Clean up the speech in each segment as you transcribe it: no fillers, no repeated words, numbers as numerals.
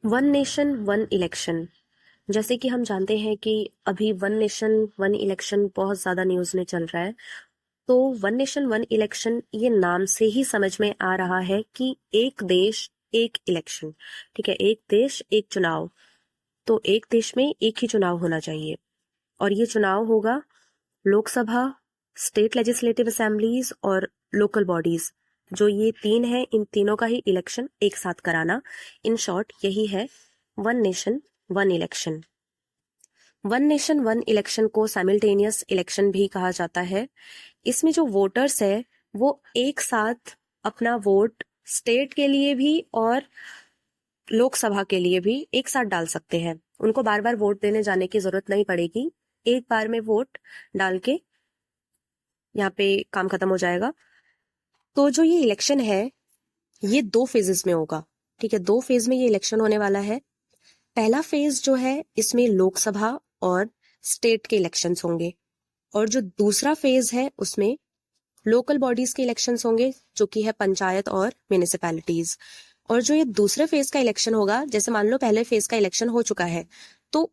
One nation one election, जैसे कि हम जानते हैं कि अभी वन नेशन वन इलेक्शन बहुत ज्यादा न्यूज में चल रहा है। तो वन नेशन वन इलेक्शन ये नाम से ही समझ में आ रहा है कि एक देश एक इलेक्शन। ठीक है, एक देश एक चुनाव। तो एक देश में एक ही चुनाव होना चाहिए, और ये चुनाव होगा लोकसभा, स्टेट लेजिस्लेटिव असेंबलीज और लोकल बॉडीज। जो ये तीन है, इन तीनों का ही इलेक्शन एक साथ कराना। इन शॉर्ट यही है one nation one election. One nation one election को साइमल्टेनियस इलेक्शन भी कहा जाता है। इसमें जो वोटर्स है वो एक साथ अपना वोट स्टेट के लिए भी और लोकसभा के लिए भी एक साथ डाल सकते हैं। उनको बार बार वोट देने जाने की जरूरत नहीं पड़ेगी, एक बार में वोट डाल के यहाँ पे काम खत्म हो जाएगा। तो जो ये इलेक्शन है ये 2 फेजेस में होगा। ठीक है, 2 फेज में ये इलेक्शन होने वाला है। पहला फेज जो है इसमें लोकसभा और स्टेट के इलेक्शंस होंगे, और जो दूसरा फेज है उसमें लोकल बॉडीज के इलेक्शंस होंगे, जो कि है पंचायत और म्यूनिसिपैलिटीज। और जो ये दूसरे फेज का इलेक्शन होगा, जैसे मान लो पहले फेज का इलेक्शन हो चुका है, तो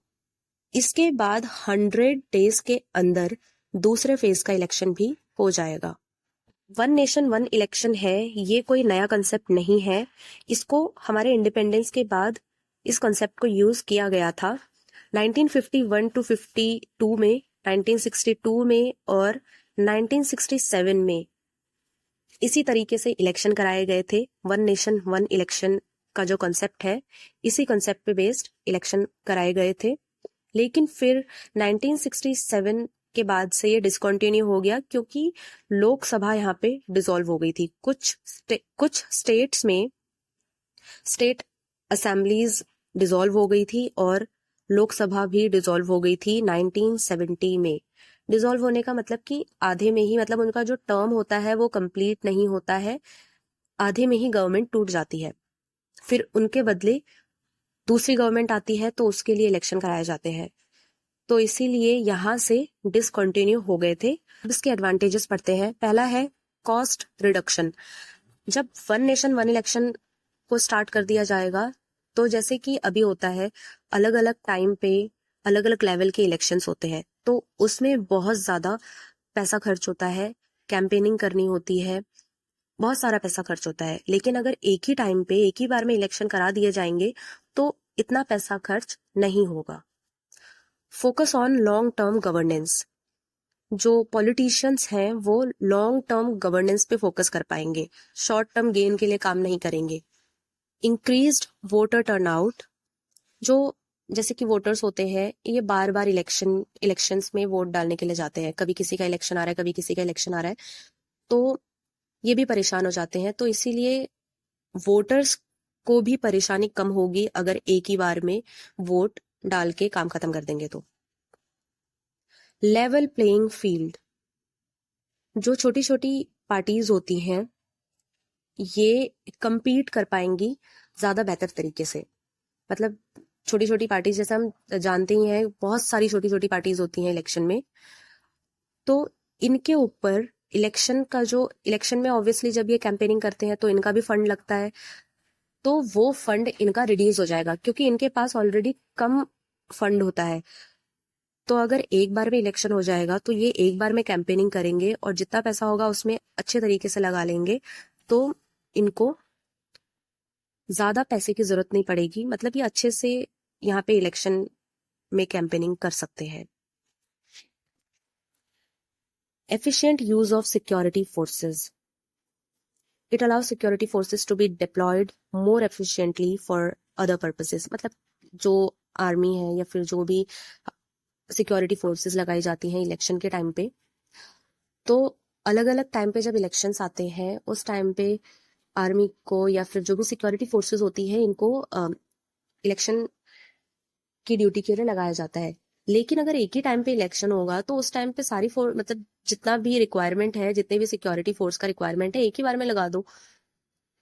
इसके बाद 100 डेज के अंदर दूसरे फेज का इलेक्शन भी हो जाएगा। वन नेशन वन इलेक्शन है, ये कोई नया कंसेप्ट नहीं है। इसको हमारे इंडिपेंडेंस के बाद इस कंसेप्ट को यूज किया गया था 1951 टू 52 में, 1962 में और 1967 में। इसी तरीके से इलेक्शन कराए गए थे। वन नेशन वन इलेक्शन का जो कंसेप्ट है, इसी कंसेप्ट पे बेस्ड इलेक्शन कराए गए थे। लेकिन फिर 1967 के बाद से ये डिसकंटिन्यू हो गया, क्योंकि लोकसभा यहाँ पे डिसॉल्व हो गई थी। कुछ स्टेट्स में स्टेट असेंबलीज डिसॉल्व हो गई थी और लोकसभा भी डिसॉल्व हो गई थी 1970 में। डिसॉल्व होने का मतलब कि आधे में ही, मतलब उनका जो टर्म होता है वो कंप्लीट नहीं होता है, आधे में ही गवर्नमेंट टूट जाती है। फिर उनके बदले दूसरी गवर्नमेंट आती है, तो उसके लिए इलेक्शन कराए जाते हैं। तो इसीलिए यहाँ से डिसकंटिन्यू हो गए थे। अब इसके एडवांटेजेस पढ़ते हैं। पहला है कॉस्ट रिडक्शन। जब वन नेशन वन इलेक्शन को स्टार्ट कर दिया जाएगा, तो जैसे कि अभी होता है अलग अलग टाइम पे अलग अलग लेवल के इलेक्शंस होते हैं, तो उसमें बहुत ज्यादा पैसा खर्च होता है, कैंपेनिंग करनी होती है, बहुत सारा पैसा खर्च होता है। लेकिन अगर एक ही टाइम पे एक ही बार में इलेक्शन करा दिए जाएंगे तो इतना पैसा खर्च नहीं होगा। Focus on long term governance. जो पॉलिटिशियंस हैं वो लॉन्ग टर्म गवर्नेंस पे फोकस कर पाएंगे, शॉर्ट टर्म गेन के लिए काम नहीं करेंगे। Increased voter turnout. जो जैसे कि वोटर्स होते हैं, ये बार बार इलेक्शंस में वोट डालने के लिए जाते हैं। कभी किसी का इलेक्शन आ रहा है, कभी किसी का इलेक्शन आ रहा है, तो ये भी परेशान हो जाते हैं। तो इसीलिए वोटर्स को भी परेशानी कम होगी अगर एक ही बार में वोट डाल के काम खत्म कर देंगे तो। Level playing field. जो छोटी छोटी पार्टीज होती हैं ये compete कर पाएंगी ज्यादा बेहतर तरीके से। मतलब छोटी छोटी पार्टीज, जैसे हम जानते ही हैं, बहुत सारी छोटी छोटी पार्टीज होती हैं इलेक्शन में। तो इनके ऊपर इलेक्शन में ऑब्वियसली जब ये कैंपेनिंग करते हैं तो इनका भी फंड लगता है, तो वो फंड इनका रिड्यूस हो जाएगा, क्योंकि इनके पास ऑलरेडी कम फंड होता है। तो अगर एक बार में इलेक्शन हो जाएगा तो ये एक बार में कैंपेनिंग करेंगे और जितना पैसा होगा उसमें अच्छे तरीके से लगा लेंगे, तो इनको ज्यादा पैसे की जरूरत नहीं पड़ेगी। मतलब ये अच्छे से यहाँ पे इलेक्शन में कैंपेनिंग कर सकते हैं। Efficient use of security forces. It allow security forces to be deployed more efficiently for other purposes. मतलब जो आर्मी है या फिर जो भी सिक्योरिटी फोर्सेस लगाई जाती हैं इलेक्शन के टाइम पे, तो अलग अलग टाइम पे जब इलेक्शंस आते हैं उस टाइम पे आर्मी को या फिर जो भी सिक्योरिटी फोर्सेस होती है इनको इलेक्शन की ड्यूटी के लिए लगाया जाता है। लेकिन अगर एक ही टाइम पे इलेक्शन होगा तो उस टाइम पे सारी फोर्स, मतलब जितना भी रिक्वायरमेंट है, जितने भी सिक्योरिटी फोर्स का रिक्वायरमेंट है, एक ही बार में लगा दो,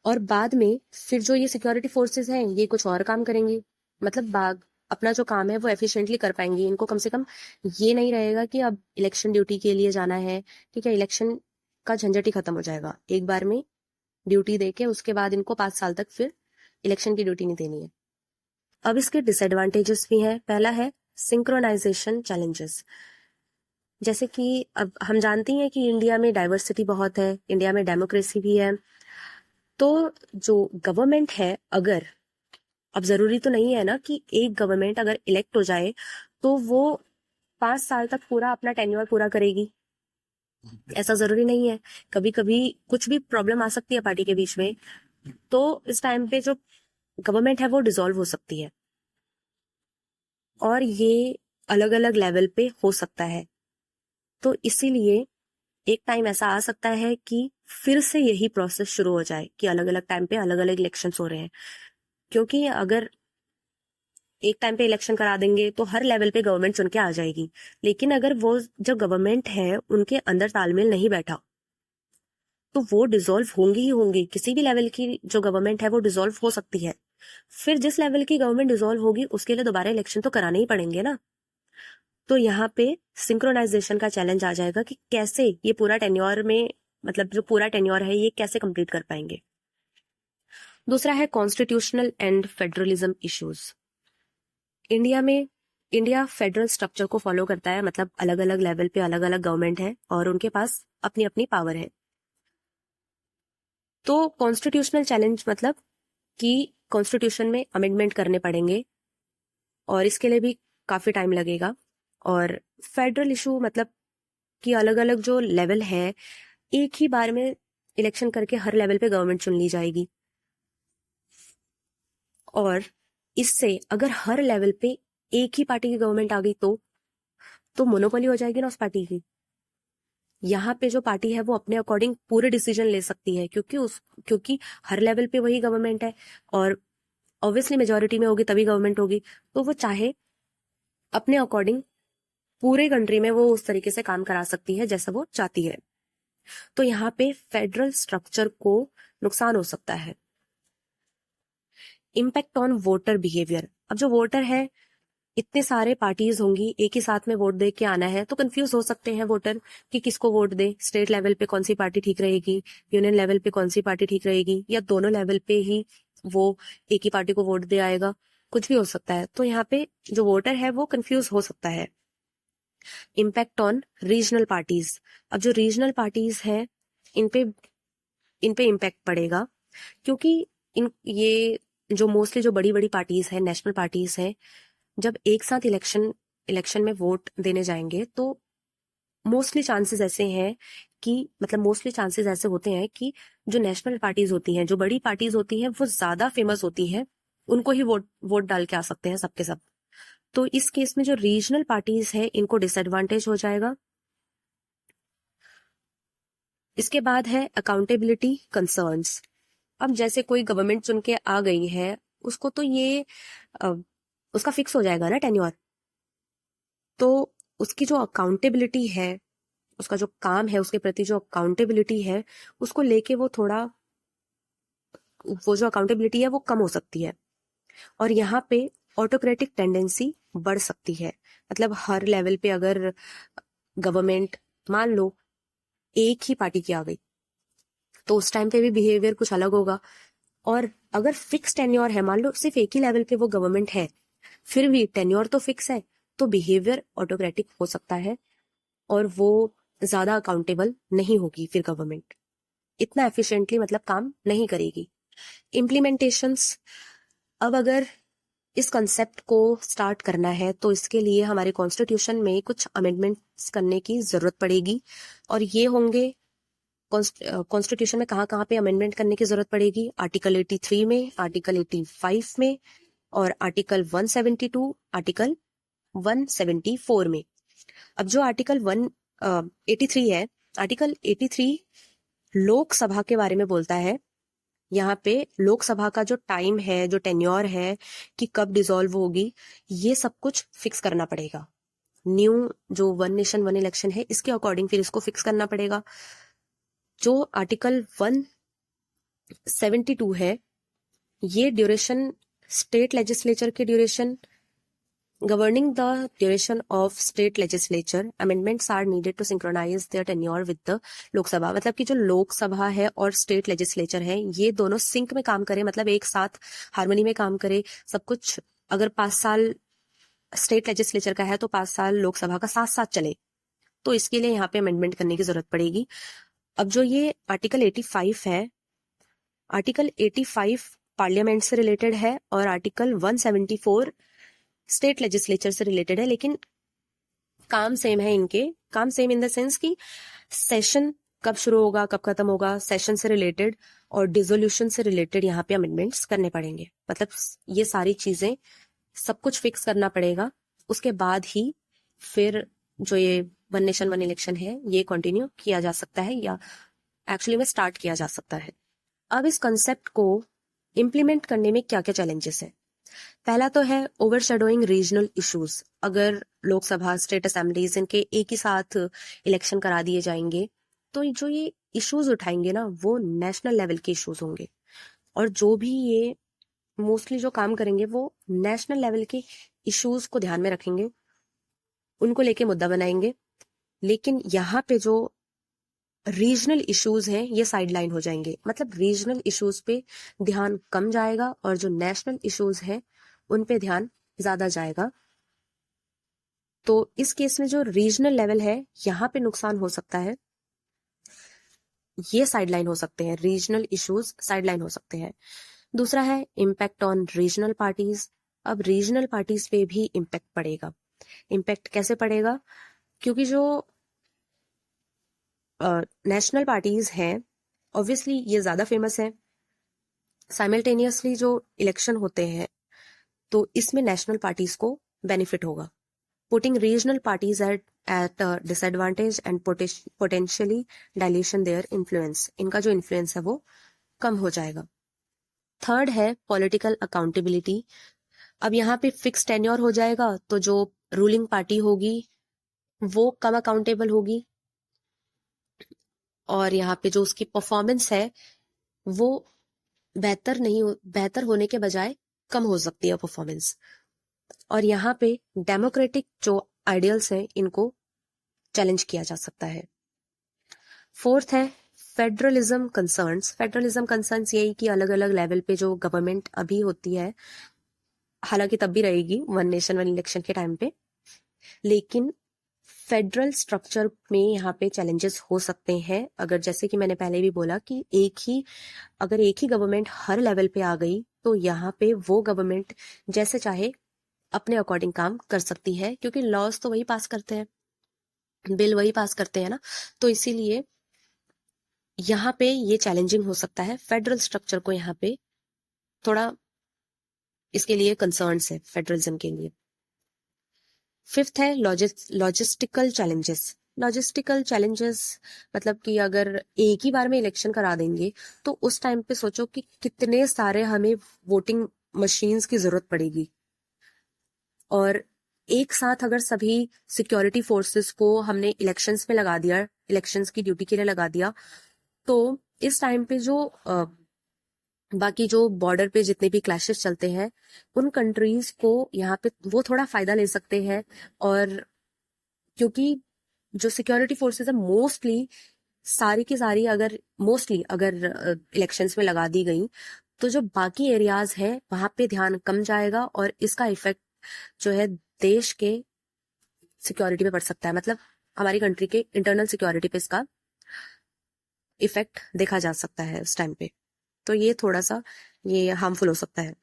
और बाद में फिर जो ये सिक्योरिटी फोर्सेस हैं ये कुछ और काम करेंगी। मतलब बाग अपना जो काम है वो एफिशिएंटली कर पाएंगी। इनको कम से कम ये नहीं रहेगा कि अब इलेक्शन ड्यूटी के लिए जाना है। ठीक है, इलेक्शन का झंझट ही खत्म हो जाएगा एक बार में ड्यूटी देके। उसके बाद इनको 5 साल तक फिर इलेक्शन की ड्यूटी नहीं देनी है। अब इसके डिसएडवांटेजेस भी हैं। पहला है सिंक्रोनाइजेशन चैलेंजेस। जैसे कि अब हम जानते हैं कि इंडिया में डाइवर्सिटी बहुत है, इंडिया में डेमोक्रेसी भी है। तो जो गवर्नमेंट है, अगर अब जरूरी तो नहीं है ना कि एक गवर्नमेंट अगर इलेक्ट हो जाए तो वो 5 साल तक पूरा अपना टेन्योर पूरा करेगी, ऐसा जरूरी नहीं है। कभी कभी कुछ भी प्रॉब्लम आ सकती है पार्टी के बीच में, तो इस टाइम पे जो गवर्नमेंट है वो डिसॉल्व हो सकती है, और ये अलग अलग लेवल पे हो सकता है। तो इसीलिए एक टाइम ऐसा आ सकता है कि फिर से यही प्रोसेस शुरू हो जाए कि अलग अलग टाइम पे अलग अलग इलेक्शंस हो रहे हैं। क्योंकि अगर एक टाइम पे इलेक्शन करा देंगे तो हर लेवल पे गवर्नमेंट चुन के आ जाएगी, लेकिन अगर वो जो गवर्नमेंट है उनके अंदर तालमेल नहीं बैठा तो वो डिसॉल्व होंगी ही होंगी। किसी भी लेवल की जो गवर्नमेंट है वो डिसॉल्व हो सकती है। फिर जिस लेवल की गवर्नमेंट डिसॉल्व होगी उसके लिए दोबारा इलेक्शन तो कराने ही पड़ेंगे ना। तो यहाँ पे सिंक्रोनाइजेशन का चैलेंज आ जाएगा कि कैसे ये पूरा टेन्योर में, मतलब जो पूरा टेन्योर है ये कैसे कंप्लीट कर पाएंगे। दूसरा है constitutional and federalism issues. India federal structure को फॉलो करता है, मतलब अलग अलग लेवल पे अलग अलग गवर्नमेंट है और उनके पास अपनी अपनी पावर है। तो कॉन्स्टिट्यूशनल चैलेंज मतलब कि कॉन्स्टिट्यूशन में अमेंडमेंट करने पड़ेंगे और इसके लिए भी काफी टाइम लगेगा। और फेडरल इशू मतलब कि अलग अलग जो लेवल है, एक ही बार में इलेक्शन करके हर लेवल पे गवर्नमेंट चुन ली जाएगी, और इससे अगर हर लेवल पे एक ही पार्टी की गवर्नमेंट आ गई तो मोनोपोली हो जाएगी ना उस पार्टी की। यहाँ पे जो पार्टी है वो अपने अकॉर्डिंग पूरे डिसीजन ले सकती है, क्योंकि हर लेवल पे वही गवर्नमेंट है और ऑब्वियसली मेजोरिटी में होगी तभी गवर्नमेंट होगी। तो वो चाहे अपने अकॉर्डिंग पूरे कंट्री में वो उस तरीके से काम करा सकती है जैसा वो चाहती है। तो यहाँ पे फेडरल स्ट्रक्चर को नुकसान हो सकता है। Impact on voter behaviour. अब जो वोटर है, इतने सारे पार्टीज होंगी, एक ही साथ में वोट दे के आना है, तो कंफ्यूज हो सकते हैं वोटर कि किसको वोट दे। स्टेट लेवल पे कौन सी पार्टी ठीक रहेगी, यूनियन लेवल पे कौन सी पार्टी ठीक रहेगी, या दोनों लेवल पे ही वो एक ही पार्टी को वोट दे आएगा, कुछ भी हो सकता है। तो यहाँ पे जो वोटर है वो कंफ्यूज हो सकता है। Impact on regional parties. अब जो रीजनल पार्टीज है इन पे इम्पैक्ट पड़ेगा, क्योंकि ये जो मोस्टली जो बड़ी बड़ी पार्टीज है, नेशनल पार्टीज है, जब एक साथ इलेक्शन में वोट देने जाएंगे तो मोस्टली चांसेस ऐसे होते हैं कि जो नेशनल पार्टीज होती हैं, जो बड़ी पार्टीज होती हैं, वो ज्यादा फेमस होती हैं, उनको ही वोट डाल के आ सकते हैं सबके सब। तो इस केस में जो रीजनल पार्टीज है इनको डिसएडवांटेज हो जाएगा। इसके बाद है अकाउंटेबिलिटी कंसर्न्स। अब जैसे कोई गवर्नमेंट चुन के आ गई है, उसको तो ये उसका फिक्स हो जाएगा ना टेन्योर, तो उसकी जो अकाउंटेबिलिटी है, उसका जो काम है, उसके प्रति जो अकाउंटेबिलिटी है, उसको लेके वो जो अकाउंटेबिलिटी है वो कम हो सकती है। और यहाँ पे ऑटोक्रेटिक टेंडेंसी बढ़ सकती है। मतलब हर लेवल पे अगर गवर्नमेंट मान लो एक ही पार्टी की आ गई तो उस टाइम पे भी बिहेवियर कुछ अलग होगा। और अगर फिक्स टेन्योर है, मान लो सिर्फ एक ही लेवल पे वो गवर्नमेंट है, फिर भी टेन्योर तो फिक्स है, तो बिहेवियर ऑटोक्रेटिक हो सकता है और वो ज्यादा अकाउंटेबल नहीं होगी। फिर गवर्नमेंट इतना एफिशिएंटली मतलब काम नहीं करेगी। इम्प्लीमेंटेशंस। अब अगर इस कंसेप्ट को स्टार्ट करना है तो इसके लिए हमारे कॉन्स्टिट्यूशन में कुछ अमेंडमेंट्स करने की जरूरत पड़ेगी, और ये होंगे कॉन्स्टिट्यूशन में कहाँ कहाँ पे अमेंडमेंट करने की जरूरत पड़ेगी। आर्टिकल 83 में, आर्टिकल 85 में, और आर्टिकल 172, आर्टिकल 174 में। अब जो आर्टिकल 183 है, आर्टिकल 83 लोकसभा के बारे में बोलता है। यहाँ पे लोकसभा का जो टाइम है, जो टेन्योर है, कि कब डिसॉल्व होगी, ये सब कुछ फिक्स करना पड़ेगा। न्यू जो वन नेशन वन इलेक्शन है इसके अकॉर्डिंग फिर इसको फिक्स करना पड़ेगा। जो आर्टिकल 172 है, ये ड्यूरेशन स्टेट लेजिस्लेचर के duration, governing the duration of state legislature, amendments are needed to synchronize their tenure with the Lok Sabha. मतलब कि जो लोकसभा है और स्टेट लेजिस्लेचर है, ये दोनों सिंक में काम करे, मतलब एक साथ हार्मनी में काम करे, सब कुछ अगर 5 साल स्टेट लेजिस्लेचर का है तो 5 साल लोकसभा का साथ साथ चले, तो इसके लिए यहाँ पे अमेंडमेंट करने की जरूरत पड़ेगी। अब जो ये आर्टिकल 85 है, आर्टिकल 85 पार्लियामेंट से रिलेटेड है और आर्टिकल 174 स्टेट लेजिस्लेचर से रिलेटेड है, लेकिन काम सेम है इनके। काम सेम इन द सेंस कि सेशन कब शुरू होगा कब खत्म होगा, सेशन से रिलेटेड और डिसोल्यूशन से रिलेटेड यहाँ पे अमेंडमेंट्स करने पड़ेंगे। मतलब ये सारी चीजें सब कुछ फिक्स करना पड़ेगा, उसके बाद ही फिर जो ये वन नेशन वन इलेक्शन है ये कंटिन्यू किया जा सकता है या एक्चुअली में स्टार्ट किया जा सकता है। अब इस कंसेप्ट को इम्प्लीमेंट करने में क्या क्या चैलेंजेस है। पहला तो है ओवरशैडोइंग रीजनल इश्यूज। अगर लोकसभा स्टेट असेंबलीज इनके एक ही साथ इलेक्शन करा दिए जाएंगे तो जो ये इश्यूज उठाएंगे ना वो नेशनल लेवल के इश्यूज होंगे, और जो भी ये मोस्टली जो काम करेंगे वो नेशनल लेवल के इश्यूज को ध्यान में रखेंगे, उनको लेके मुद्दा बनाएंगे। लेकिन यहाँ पे जो रीजनल इश्यूज हैं ये साइडलाइन हो जाएंगे, मतलब रीजनल इश्यूज पे ध्यान कम जाएगा और जो नेशनल इश्यूज हैं उन पे ध्यान ज्यादा जाएगा। तो इस केस में जो रीजनल लेवल है यहाँ पे नुकसान हो सकता है, ये साइडलाइन हो सकते हैं, रीजनल इश्यूज साइडलाइन हो सकते हैं। दूसरा है इम्पैक्ट ऑन रीजनल पार्टीज। अब रीजनल पार्टीज पे भी इम्पैक्ट पड़ेगा। इम्पैक्ट कैसे पड़ेगा, क्योंकि जो नेशनल पार्टीज हैं ऑब्वियसली ये ज्यादा फेमस है। साइमल्टेनियसली जो इलेक्शन होते हैं तो इसमें नेशनल पार्टीज को बेनिफिट होगा, putting regional parties at disadvantage and potentially dilution their influence. इनका जो इन्फ्लुएंस है वो कम हो जाएगा। थर्ड है पॉलिटिकल अकाउंटेबिलिटी। अब यहाँ पे फिक्स टेन्योर हो जाएगा तो जो रूलिंग पार्टी होगी वो कम अकाउंटेबल होगी, और यहाँ पे जो उसकी परफॉर्मेंस है वो बेहतर होने के बजाय कम हो सकती है परफॉर्मेंस। और यहाँ पे डेमोक्रेटिक जो आइडियल्स हैं इनको चैलेंज किया जा सकता है। फोर्थ है फेडरलिज्म कंसर्न्स। फेडरलिज्म कंसर्न्स यही कि अलग अलग लेवल पे जो गवर्नमेंट अभी होती है, हालांकि तब भी रहेगी वन नेशन वन इलेक्शन के टाइम पे, लेकिन फेडरल स्ट्रक्चर में यहाँ पे चैलेंजेस हो सकते हैं। अगर जैसे कि मैंने पहले भी बोला कि अगर एक ही गवर्नमेंट हर लेवल पे आ गई तो यहाँ पे वो गवर्नमेंट जैसे चाहे अपने अकॉर्डिंग काम कर सकती है, क्योंकि लॉज तो वही पास करते हैं, बिल वही पास करते हैं ना। तो इसीलिए यहाँ पे ये चैलेंजिंग हो सकता है। फेडरल स्ट्रक्चर को यहाँ पे थोड़ा इसके लिए कंसर्न्स है फेडरलिज्म के लिए। फिफ्थ है लॉजिस्टिकल चैलेंजेस। लॉजिस्टिकल चैलेंजेस मतलब कि अगर एक ही बार में इलेक्शन करा देंगे तो उस टाइम पे सोचो कि कितने सारे हमें वोटिंग मशीन्स की जरूरत पड़ेगी, और एक साथ अगर सभी सिक्योरिटी फोर्सेस को हमने इलेक्शंस में लगा दिया, इलेक्शंस की ड्यूटी के लिए लगा दिया, तो इस टाइम पे जो बाकी जो बॉर्डर पे जितने भी क्लैशेस चलते हैं उन कंट्रीज को यहाँ पे वो थोड़ा फायदा ले सकते हैं। और क्योंकि जो सिक्योरिटी फोर्सेस है मोस्टली सारी की सारी अगर इलेक्शंस में लगा दी गई तो जो बाकी एरियाज है वहां पे ध्यान कम जाएगा और इसका इफेक्ट जो है देश के सिक्योरिटी पे पड़ सकता है, मतलब हमारी कंट्री के इंटरनल सिक्योरिटी पे इसका इफेक्ट देखा जा सकता है उस टाइम पे। तो ये थोड़ा सा ये हार्मफुल हो सकता है।